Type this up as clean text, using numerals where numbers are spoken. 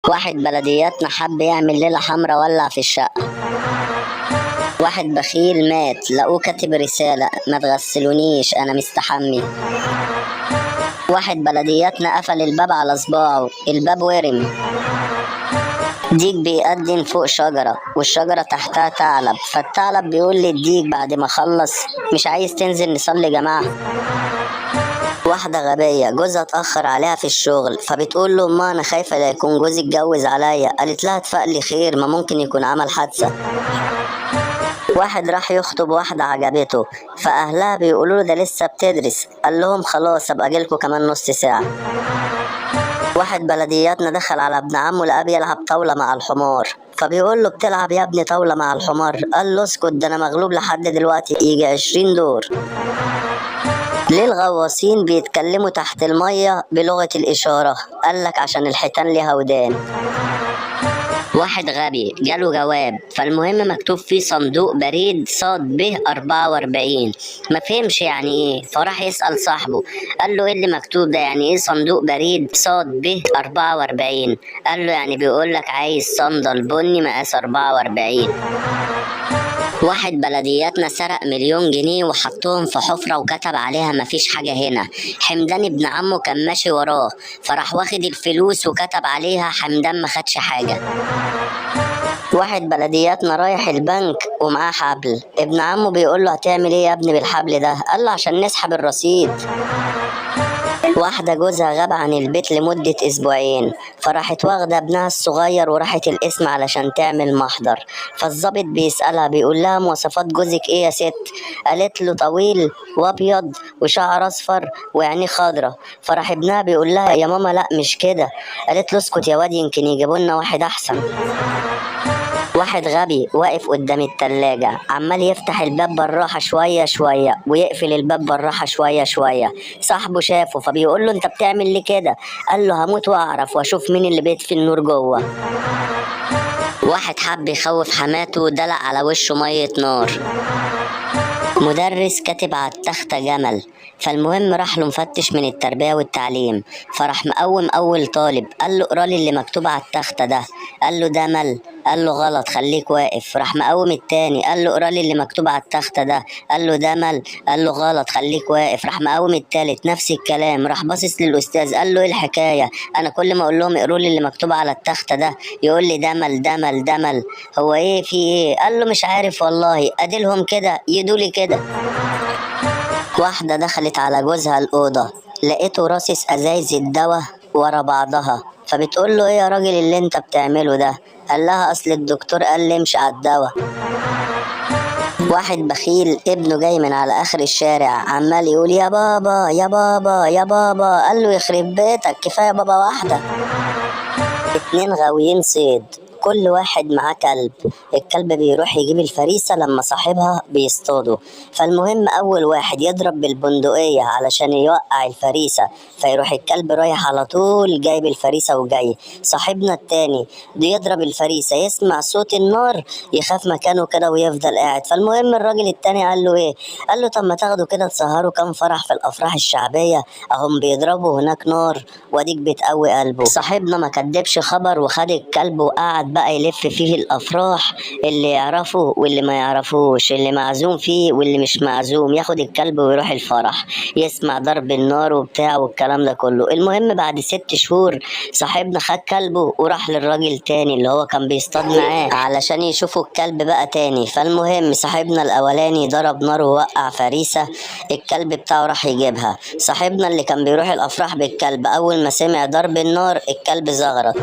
واحد بلدياتنا حب يعمل ليلة حمرا ولع في الشقة. واحد بخيل مات لقوه كاتب رسالة: ما تغسلونيش أنا مستحمي. واحد بلدياتنا قفل الباب على صباعه، الباب ورم. ديك بيقدم فوق شجرة والشجرة تحتها ثعلب، فالثعلب بيقول للديك بعد ما خلص: مش عايز تنزل نصلي جماعة؟ واحدة غبية جوزها اتأخر عليها في الشغل، فبتقول له: ما أنا خايفة لا يكون جوزي اتجوز عليا. قالت لها: اتفقلي خير، ما ممكن يكون عمل حادثة. واحد راح يخطب واحدة عجبته، فأهلها بيقولوا له: ده لسه بتدرس. قال لهم: خلاص أبقى أجيلكوا كمان نص ساعة. واحد بلدياتنا دخل على ابن عمه لقاه بيلعب طاولة مع الحمار، فبيقول له: بتلعب يا ابني طاولة مع الحمار؟ قال له: اسكت، ده أنا مغلوب لحد دلوقتي يجي 20 دور. ليه الغواصين بيتكلموا تحت المية بلغة الإشارة؟ قالك عشان الحيتان ليها ودان. واحد غبي جاله جواب، فالمهم مكتوب فيه صندوق بريد صاد ب 44. ما فهمش يعني ايه، فراح يسأل صاحبه. قال له: ايه اللي مكتوب ده؟ يعني ايه صندوق بريد صاد ب 44؟ قال له: يعني بيقولك عايز صندل بني مقاس 44. واحد بلدياتنا سرق 1,000,000 جنيه وحطهم في حفرة وكتب عليها: مفيش حاجة هنا. حمدان ابن عمه كان ماشي وراه، فراح واخد الفلوس وكتب عليها: حمدان ما خدش حاجة. واحد بلدياتنا رايح البنك ومعاه حبل، ابن عمه بيقول له: هتعمل ايه يا ابني بالحبل ده؟ قال له: عشان نسحب الرصيد. واحدة جوزها غاب عن البيت لمدة أسبوعين، فراحت واخدة ابنها الصغير وراحت القسم علشان تعمل محضر. فالظابط بيسألها بيقول لها: مواصفات جوزك ايه يا ست؟ قالت له: طويل وابيض وشعر اصفر وعينيه خضرة. فراح ابنها بيقول لها: يا ماما لا مش كده. قالت له: اسكت يا واد، يمكن يجيبوا لنا واحد احسن. واحد غبي واقف قدام التلاجة عمال يفتح الباب بالراحة شوية شوية ويقفل الباب بالراحة شوية شوية. صاحبه شافه فبيقول له: انت بتعمل ليه كده؟ قال له: هموت واعرف واشوف مين اللي بيطفي النور جوه. واحد حب يخوف حماته دلق على وشه مية نار. مدرس كاتب على التختة جمل، فالمهم راح له مفتش من التربية والتعليم، فراح مقوم أول طالب قال له: اقرالي اللي مكتوب على التختة ده. قال له: ده مل. قال له: غلط، خليك واقف. راح مقوم التاني قال له: اقرالي اللي مكتوب على التختة ده. قال له: ده مل. قال له: غلط، خليك واقف. راح مقوم التالت نفس الكلام، راح باصص للأستاذ قال له: ايه الحكاية؟ أنا كل ما أقول لهم اقروا لي اللي مكتوب على التختة ده يقول لي ده مل ده مل ده مل، هو ايه في ايه؟ قال له: مش عارف والله، اديلهم كده يدولي كده. واحدة دخلت على جوزها الأوضة، لقيته راصص أزايز الدواء ورا بعضها، فبتقول له: ايه يا راجل اللي انت بتعمله ده؟ قال لها: اصل الدكتور قال لي امشي على الدواء. واحد بخيل ابنه جاي من على اخر الشارع عمال يقول: يا بابا يا بابا يا بابا. قال له: يخرب بيتك، كفاية بابا واحدة. اتنين غاويين صيد، كل واحد معاه كلب. الكلب بيروح يجيب الفريسة لما صاحبها بيصطاده، فالمهم أول واحد يضرب بالبندقية علشان يوقع الفريسة، فيروح الكلب رايح على طول جايب الفريسة وجاي. صاحبنا التاني يضرب الفريسة يسمع صوت النار يخاف مكانه كده ويفضل قاعد. فالمهم الراجل التاني قال له: ايه؟ قال له: طب ما تاخدوا كده تسهروا كام فرح في الأفراح الشعبية، أهم بيضربوا هناك نار واديك بتقوي قلبه. صاحبنا ما كدبش خبر وخد الكلب وقعد بقى يلف فيه الافراح، اللي يعرفه واللي ما يعرفوش، اللي معزوم فيه واللي مش معزوم، ياخد الكلب ويروح الفرح يسمع ضرب النار وبتاع والكلام ده كله. المهم بعد 6 شهور صاحبنا خد كلبه وراح للراجل تاني اللي هو كان بيصطاد معاه علشان يشوفوا الكلب بقى تاني. فالمهم صاحبنا الاولاني ضرب نار ووقع فريسة، الكلب بتاعه راح يجيبها. صاحبنا اللي كان بيروح الافراح بالكلب اول ما سمع ضرب النار الكلب زغرط.